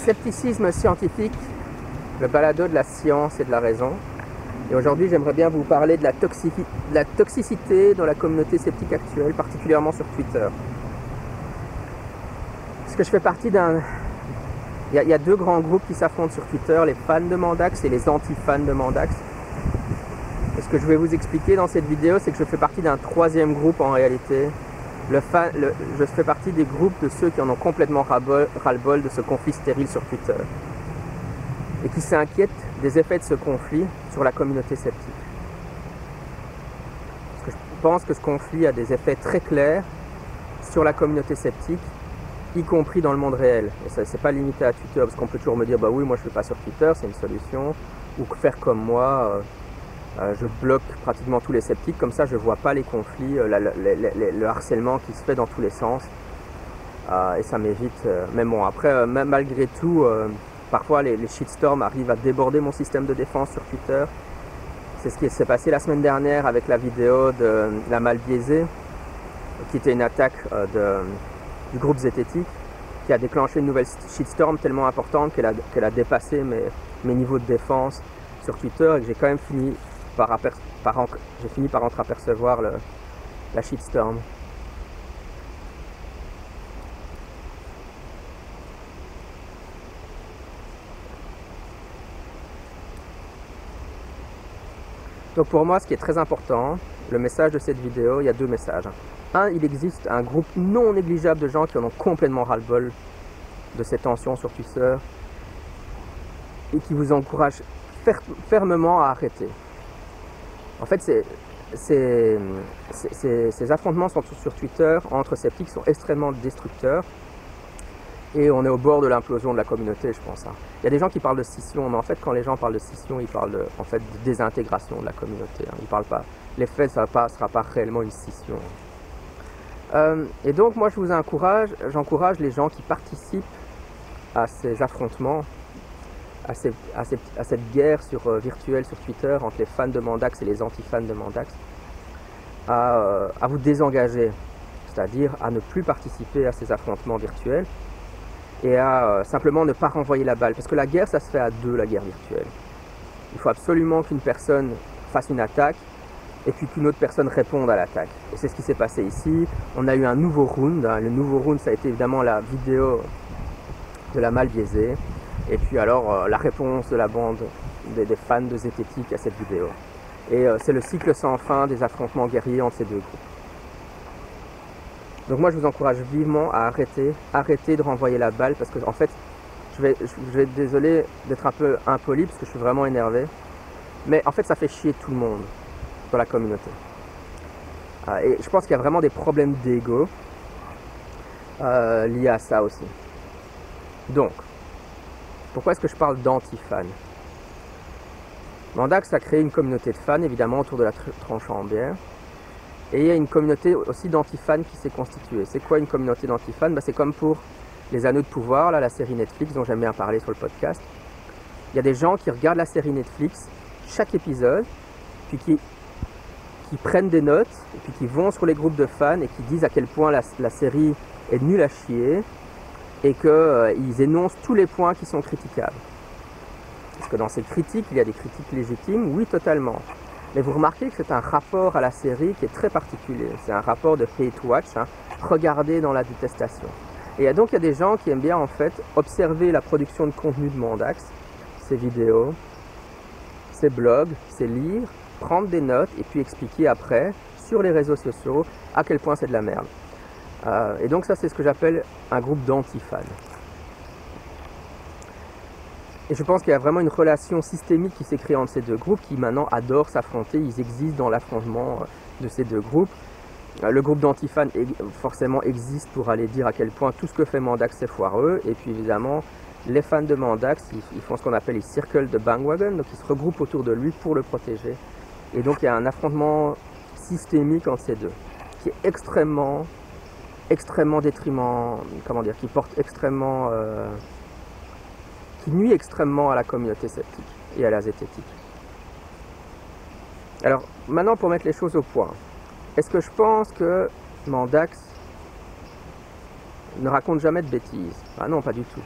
Scepticisme scientifique, le balado de la science et de la raison. Et aujourd'hui, j'aimerais bien vous parler de la toxicité dans la communauté sceptique actuelle, particulièrement sur Twitter. Parce que je fais partie d'un... Il y a deux grands groupes qui s'affrontent sur Twitter, les fans de Mandax et les anti-fans de Mandax. Et ce que je vais vous expliquer dans cette vidéo, c'est que je fais partie d'un troisième groupe en réalité. Je fais partie des groupes de ceux qui en ont complètement ras-le-bol de ce conflit stérile sur Twitter. Et qui s'inquiètent des effets de ce conflit sur la communauté sceptique. Parce que je pense que ce conflit a des effets très clairs sur la communauté sceptique, y compris dans le monde réel. Et ça, c'est pas limité à Twitter, parce qu'on peut toujours me dire, bah oui, moi je ne vais pas sur Twitter, c'est une solution. Ou faire comme moi, je bloque pratiquement tous les sceptiques, comme ça je ne vois pas les conflits, le harcèlement qui se fait dans tous les sens. Et ça m'évite. Mais bon, après, même malgré tout, parfois les shitstorms arrivent à déborder mon système de défense sur Twitter. C'est ce qui s'est passé la semaine dernière avec la vidéo de la Mal Biaisée, qui était une attaque du groupe Zététique, qui a déclenché une nouvelle shitstorm tellement importante qu'elle a dépassé mes niveaux de défense sur Twitter, et que j'ai quand même fini par entreapercevoir la shitstorm. Donc pour moi, ce qui est très important, le message de cette vidéo, il y a deux messages. Un, il existe un groupe non négligeable de gens qui en ont complètement ras-le-bol de ces tensions sur Twitter et qui vous encouragent fermement à arrêter. En fait, ces affrontements sur Twitter entre sceptiques sont extrêmement destructeurs et on est au bord de l'implosion de la communauté, je pense. Il y a des gens qui parlent de scission, mais en fait, quand les gens parlent de scission, ils parlent de désintégration de la communauté. Ils parlent pas. L'effet, ça ne sera pas réellement une scission. Et donc, moi, j'encourage les gens qui participent à ces affrontements, à cette guerre virtuelle sur Twitter entre les fans de Mandax et les anti-fans de Mandax, à vous désengager, c'est-à-dire à ne plus participer à ces affrontements virtuels et à simplement ne pas renvoyer la balle. Parce que la guerre, ça se fait à deux, la guerre virtuelle. Il faut absolument qu'une personne fasse une attaque et puis qu'une autre personne réponde à l'attaque. Et c'est ce qui s'est passé ici. On a eu un nouveau round. Le nouveau round, ça a été évidemment la vidéo de la Mal Biaisée. Et puis alors, la réponse de la bande des fans de Zététique à cette vidéo. Et c'est le cycle sans fin des affrontements guerriers entre ces deux groupes. Donc moi, je vous encourage vivement à arrêter de renvoyer la balle, parce que en fait, je vais être désolé d'être un peu impoli, parce que je suis vraiment énervé. Mais en fait, ça fait chier tout le monde dans la communauté. Et je pense qu'il y a vraiment des problèmes d'ego liés à ça aussi. Donc, pourquoi est-ce que je parle d'anti-fans? Mandax a créé une communauté de fans, évidemment, autour de la tranche en bière. Et il y a une communauté aussi d'anti-fans qui s'est constituée. C'est quoi une communauté d'anti-fans? C'est comme pour les Anneaux de pouvoir, la série Netflix dont j'aime bien parler sur le podcast. Il y a des gens qui regardent la série Netflix, chaque épisode, puis qui prennent des notes, et puis qui vont sur les groupes de fans et qui disent à quel point la série est nulle à chier, et qu'ils énoncent tous les points qui sont critiquables. Parce que dans ces critiques, il y a des critiques légitimes, oui, totalement. Mais vous remarquez que c'est un rapport à la série qui est très particulier. C'est un rapport de hate watch, regarder dans la détestation. Et donc il y a des gens qui aiment bien en fait observer la production de contenu de Mandax, ses vidéos, ses blogs, ses livres, prendre des notes et puis expliquer après sur les réseaux sociaux à quel point c'est de la merde. Et donc ça, c'est ce que j'appelle un groupe d'anti-fans. Et je pense qu'il y a vraiment une relation systémique qui s'est créée entre ces deux groupes qui maintenant adorent s'affronter. Ils existent dans l'affrontement de ces deux groupes. Le groupe d'anti-fans forcément existe pour aller dire à quel point tout ce que fait Mandax c'est foireux. Et puis évidemment, les fans de Mandax, ils font ce qu'on appelle les circles de bandwagon. Donc ils se regroupent autour de lui pour le protéger. Et donc il y a un affrontement systémique entre ces deux qui est extrêmement détriment, qui porte extrêmement... qui nuit extrêmement à la communauté sceptique et à la zététique. Alors, maintenant pour mettre les choses au point, est-ce que je pense que Mandax ne raconte jamais de bêtises? Ah non, pas du tout.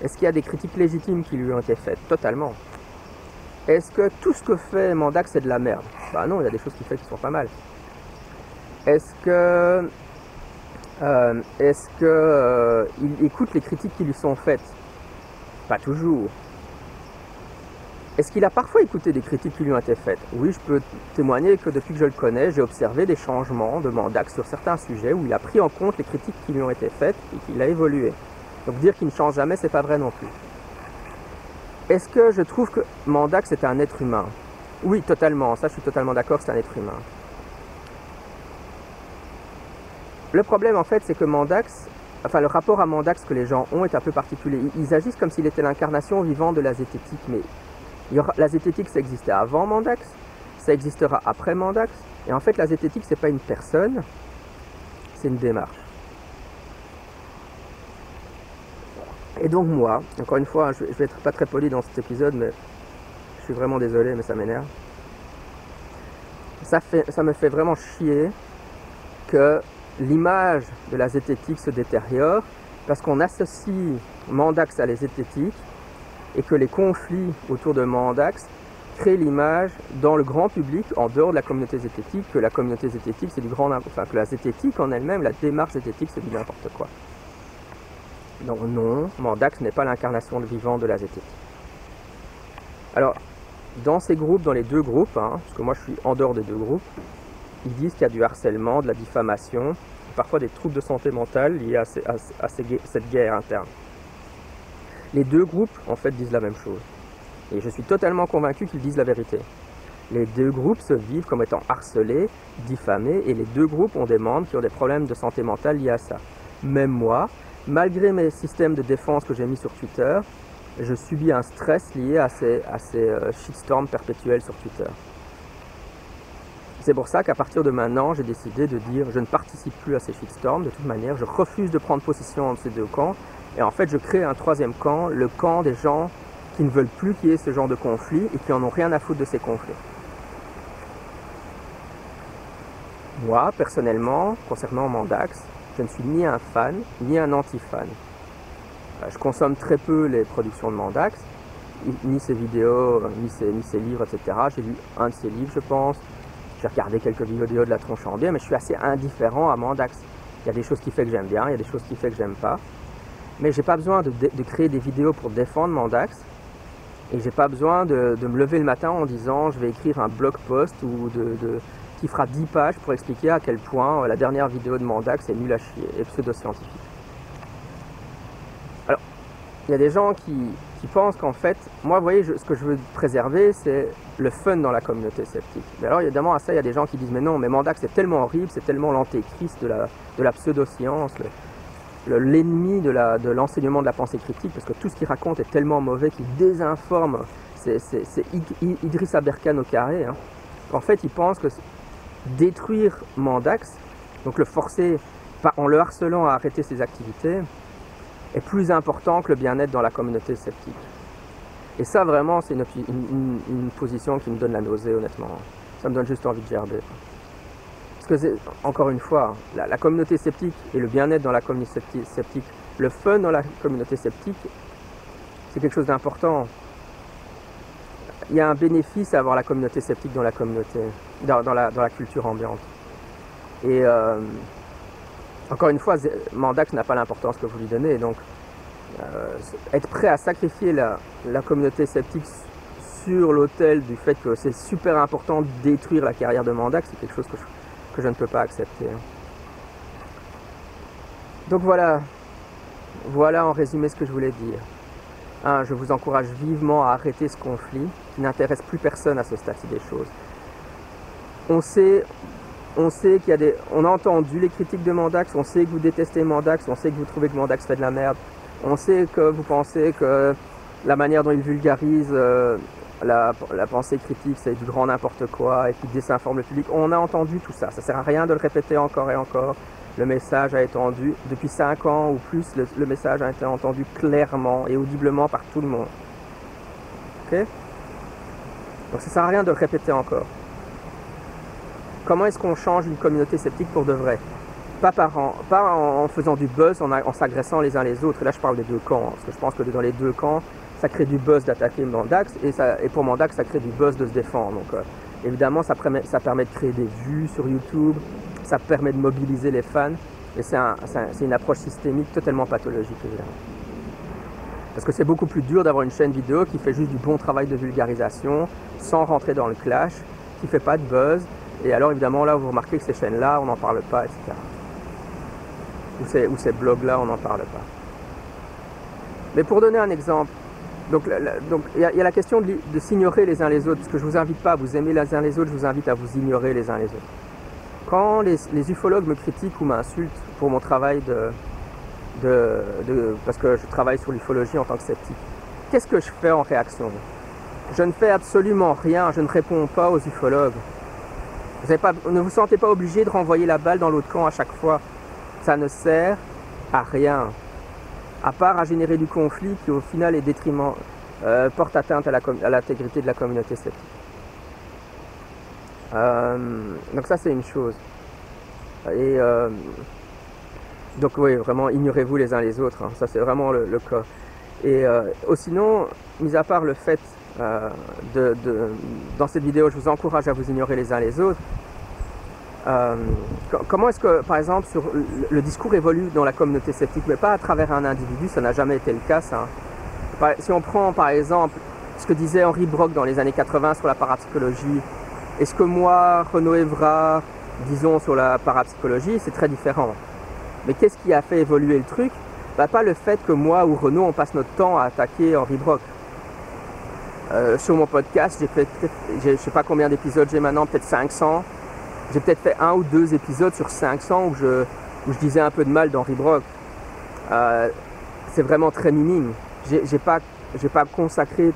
Est-ce qu'il y a des critiques légitimes qui lui ont été faites? Totalement. Est-ce que tout ce que fait Mandax c'est de la merde? Bah non, il y a des choses qu'il fait qui sont pas mal. Est-ce que il écoute les critiques qui lui sont faites? Pas toujours. Est-ce qu'il a parfois écouté des critiques qui lui ont été faites? Oui, je peux témoigner que depuis que je le connais, j'ai observé des changements de Mandax sur certains sujets où il a pris en compte les critiques qui lui ont été faites et qu'il a évolué. Donc dire qu'il ne change jamais, c'est pas vrai non plus. Est-ce que je trouve que Mandax est un être humain? Oui, totalement. Ça, je suis totalement d'accord que c'est un être humain. Le problème, en fait, c'est que Mandax, enfin, le rapport à Mandax que les gens ont est un peu particulier. Ils agissent comme s'il était l'incarnation vivante de la zététique, mais la zététique, ça existait avant Mandax, ça existera après Mandax, et en fait, la zététique, c'est pas une personne, c'est une démarche. Et donc moi, encore une fois, je vais être pas très poli dans cet épisode, mais je suis vraiment désolé, mais ça m'énerve. Ça me fait vraiment chier que l'image de la zététique se détériore parce qu'on associe Mandax à la zététique et que les conflits autour de Mandax créent l'image dans le grand public, en dehors de la communauté zététique, que la communauté zététique c'est du grand, enfin que la zététique en elle-même, la démarche zététique c'est du n'importe quoi. Donc non, Mandax n'est pas l'incarnation vivante de la zététique. Alors, dans ces groupes, dans les deux groupes, parce que moi je suis en dehors des deux groupes, ils disent qu'il y a du harcèlement, de la diffamation, parfois des troubles de santé mentale liés à cette guerre interne. Les deux groupes, en fait, disent la même chose. Et je suis totalement convaincu qu'ils disent la vérité. Les deux groupes se vivent comme étant harcelés, diffamés, et les deux groupes ont des membres qui ont des problèmes de santé mentale liés à ça. Même moi, malgré mes systèmes de défense que j'ai mis sur Twitter, je subis un stress lié à ces shitstorms perpétuels sur Twitter. C'est pour ça qu'à partir de maintenant, j'ai décidé de dire je ne participe plus à ces shitstorms. De toute manière, je refuse de prendre position entre ces deux camps. Et en fait, je crée un troisième camp, le camp des gens qui ne veulent plus qu'il y ait ce genre de conflit et qui en ont rien à foutre de ces conflits. Moi, personnellement, concernant Mandax, je ne suis ni un fan, ni un anti-fan. Je consomme très peu les productions de Mandax, ni ses vidéos, ni ses livres, etc. J'ai lu un de ses livres, je pense. J'ai regardé quelques vidéos de la tronche en biais, mais je suis assez indifférent à Mandax. Il y a des choses qui fait que j'aime bien, il y a des choses qui fait que j'aime pas. Mais j'ai pas besoin de créer des vidéos pour défendre Mandax. Et j'ai pas besoin de me lever le matin en disant je vais écrire un blog post qui fera 10 pages pour expliquer à quel point la dernière vidéo de Mandax est nulle à chier et pseudo-scientifique. Alors, il y a des gens qui pensent qu'en fait, moi, vous voyez, ce que je veux préserver, c'est le fun dans la communauté sceptique. Mais alors, évidemment, à ça, il y a des gens qui disent mais non, mais Mandax c'est tellement horrible, c'est tellement l'antéchrist de la pseudo-science, l'ennemi de l'enseignement de la pensée critique, parce que tout ce qu'il raconte est tellement mauvais qu'il désinforme. C'est Idriss Aberkan au carré. En fait, il pense que détruire Mandax, donc le forcer en le harcelant à arrêter ses activités, est plus important que le bien-être dans la communauté sceptique. Et ça, vraiment, c'est une position qui me donne la nausée, honnêtement. Ça me donne juste envie de gerber. Parce que, encore une fois, la communauté sceptique et le bien-être dans la communauté sceptique, le fun dans la communauté sceptique, c'est quelque chose d'important. Il y a un bénéfice à avoir la communauté sceptique dans la communauté, dans la culture ambiante. Et encore une fois, Mandax n'a pas l'importance que vous lui donnez, donc être prêt à sacrifier la communauté sceptique sur l'autel du fait que c'est super important de détruire la carrière de Mandax, c'est quelque chose que je ne peux pas accepter. Donc voilà en résumé ce que je voulais dire. Je vous encourage vivement à arrêter ce conflit qui n'intéresse plus personne à ce stade des choses. On sait qu'il y a on a entendu les critiques de Mandax, on sait que vous détestez Mandax, on sait que vous trouvez que Mandax fait de la merde, on sait que vous pensez que la manière dont il vulgarise la pensée critique c'est du grand n'importe quoi et qu'il désinforme le public. On a entendu tout ça, ça sert à rien de le répéter encore et encore. Le message a été entendu, depuis 5 ans ou plus, le message a été entendu clairement et audiblement par tout le monde. Ok? Donc ça sert à rien de le répéter encore. Comment est-ce qu'on change une communauté sceptique pour de vrai? pas en faisant du buzz, en s'agressant les uns les autres. Et là, je parle des deux camps, hein, parce que je pense que dans les deux camps, ça crée du buzz d'attaquer Mandax, et pour Mandax, ça crée du buzz de se défendre. Donc, évidemment, ça permet de créer des vues sur YouTube, ça permet de mobiliser les fans, et c'est une approche systémique totalement pathologique, évidemment. Parce que c'est beaucoup plus dur d'avoir une chaîne vidéo qui fait juste du bon travail de vulgarisation, sans rentrer dans le clash, qui fait pas de buzz, et alors évidemment là vous remarquez que ces chaînes-là, on n'en parle pas, etc. Ou ces blogs-là, on n'en parle pas. Mais pour donner un exemple, donc il y a la question de s'ignorer les uns les autres, parce que je ne vous invite pas à vous aimer les uns les autres, je vous invite à vous ignorer les uns les autres. Quand les ufologues me critiquent ou m'insultent pour mon travail parce que je travaille sur l'ufologie en tant que sceptique, qu'est-ce que je fais en réaction? Je ne fais absolument rien, je ne réponds pas aux ufologues. Ne vous sentez pas obligé de renvoyer la balle dans l'autre camp à chaque fois. Ça ne sert à rien, à part à générer du conflit qui au final est porte atteinte à l'intégrité de la communauté sceptique. Donc ça c'est une chose. Et donc oui, vraiment ignorez-vous les uns les autres, hein. Ça c'est vraiment le cas. Et sinon, mis à part le fait dans cette vidéo, je vous encourage à vous ignorer les uns les autres. Comment est-ce que, par exemple, le discours évolue dans la communauté sceptique, mais pas à travers un individu, ça n'a jamais été le cas, ça. Si on prend, par exemple, ce que disait Henri Brock dans les années 80 sur la parapsychologie, et ce que moi, Renaud Evrard, disons sur la parapsychologie, c'est très différent. Mais qu'est-ce qui a fait évoluer le truc? Pas le fait que moi ou Renaud, on passe notre temps à attaquer Henri Brock. Sur mon podcast, j'ai fait, je sais pas combien d'épisodes j'ai maintenant, peut-être 500. J'ai peut-être fait 1 ou 2 épisodes sur 500 où je disais un peu de mal d'Henri Brock. C'est vraiment très minime. J'ai pas consacré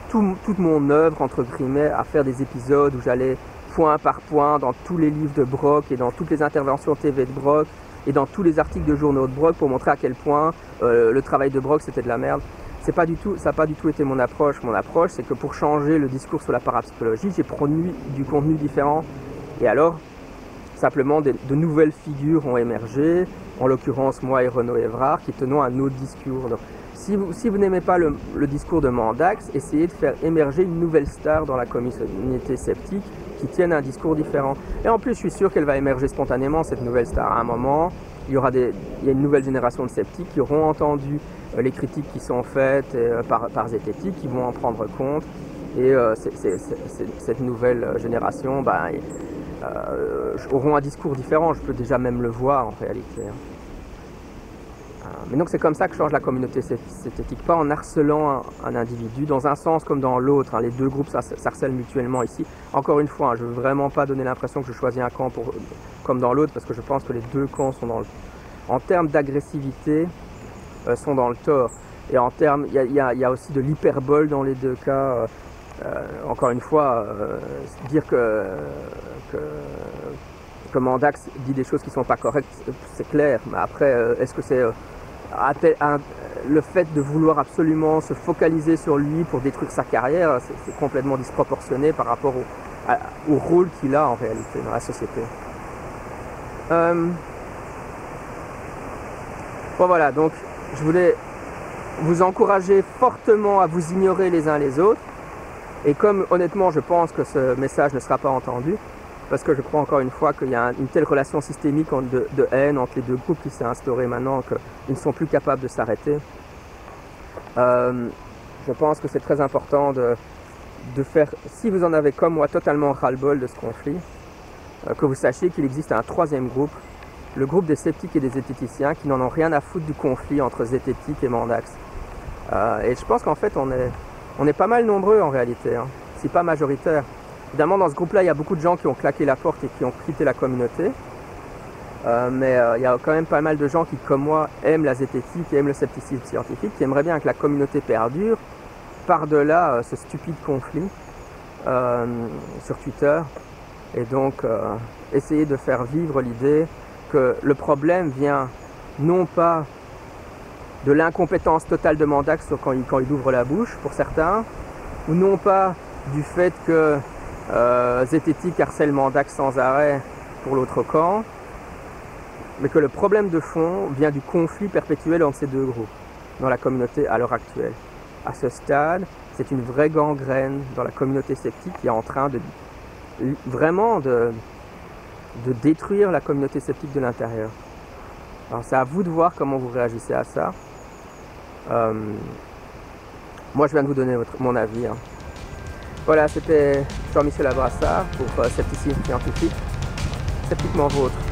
toute mon œuvre, entre guillemets, à faire des épisodes où j'allais point par point dans tous les livres de Brock et dans toutes les interventions TV de Brock et dans tous les articles de journaux de Brock pour montrer à quel point le travail de Brock c'était de la merde. Ça n'a pas du tout été mon approche. Mon approche, c'est que pour changer le discours sur la parapsychologie, j'ai produit du contenu différent. Et alors, simplement, de nouvelles figures ont émergé, en l'occurrence moi et Renaud Evrard, qui tenons un autre discours. Donc, si vous n'aimez pas le discours de Mandax, essayez de faire émerger une nouvelle star dans la communauté sceptique qui tienne un discours différent. Et en plus, je suis sûr qu'elle va émerger spontanément, cette nouvelle star. À un moment, il y a une nouvelle génération de sceptiques qui auront entendu les critiques qui sont faites par Zététique, qui vont en prendre compte. Et cette nouvelle génération auront un discours différent. Je peux déjà même le voir en réalité. Mais donc c'est comme ça que change la communauté sceptique, pas en harcelant un individu, dans un sens comme dans l'autre. Les deux groupes s'harcèlent mutuellement ici. Encore une fois, je ne veux vraiment pas donner l'impression que je choisis un camp comme dans l'autre, parce que je pense que les deux camps sont en termes d'agressivité, sont dans le tort. Et en termes, il y a aussi de l'hyperbole dans les deux cas. Encore une fois, dire que Mandax dit des choses qui ne sont pas correctes, c'est clair. Mais après, est-ce que c'est le fait de vouloir absolument se focaliser sur lui pour détruire sa carrière, c'est complètement disproportionné par rapport au rôle qu'il a en réalité dans la société. Bon voilà, donc je voulais vous encourager fortement à vous ignorer les uns les autres. Et comme honnêtement je pense que ce message ne sera pas entendu, parce que je crois encore une fois qu'il y a une telle relation systémique de haine entre les deux groupes qui s'est instaurée maintenant qu'ils ne sont plus capables de s'arrêter. Je pense que c'est très important de faire, si vous en avez comme moi totalement ras-le-bol de ce conflit, que vous sachiez qu'il existe un troisième groupe, le groupe des sceptiques et des zététiciens qui n'en ont rien à foutre du conflit entre Zététique et Mandax. Et je pense qu'en fait on est pas mal nombreux en réalité, hein, si pas majoritaire. Évidemment, dans ce groupe-là, il y a beaucoup de gens qui ont claqué la porte et qui ont quitté la communauté. Mais il y a quand même pas mal de gens qui, comme moi, aiment la zététique et aiment le scepticisme scientifique, qui aimeraient bien que la communauté perdure par-delà ce stupide conflit sur Twitter. Et donc, essayer de faire vivre l'idée que le problème vient non pas de l'incompétence totale de Mandax quand il ouvre la bouche, pour certains, ou non pas du fait que Zététique harcèle Mandax sans arrêt pour l'autre camp, mais que le problème de fond vient du conflit perpétuel entre ces deux groupes dans la communauté à l'heure actuelle. À ce stade, c'est une vraie gangrène dans la communauté sceptique qui est en train de vraiment de détruire la communauté sceptique de l'intérieur. Alors c'est à vous de voir comment vous réagissez à ça. Moi je viens de vous donner mon avis. Hein. Voilà, c'était Jean-Michel Abrassard pour Scepticisme Scientifique, sceptiquement vôtre.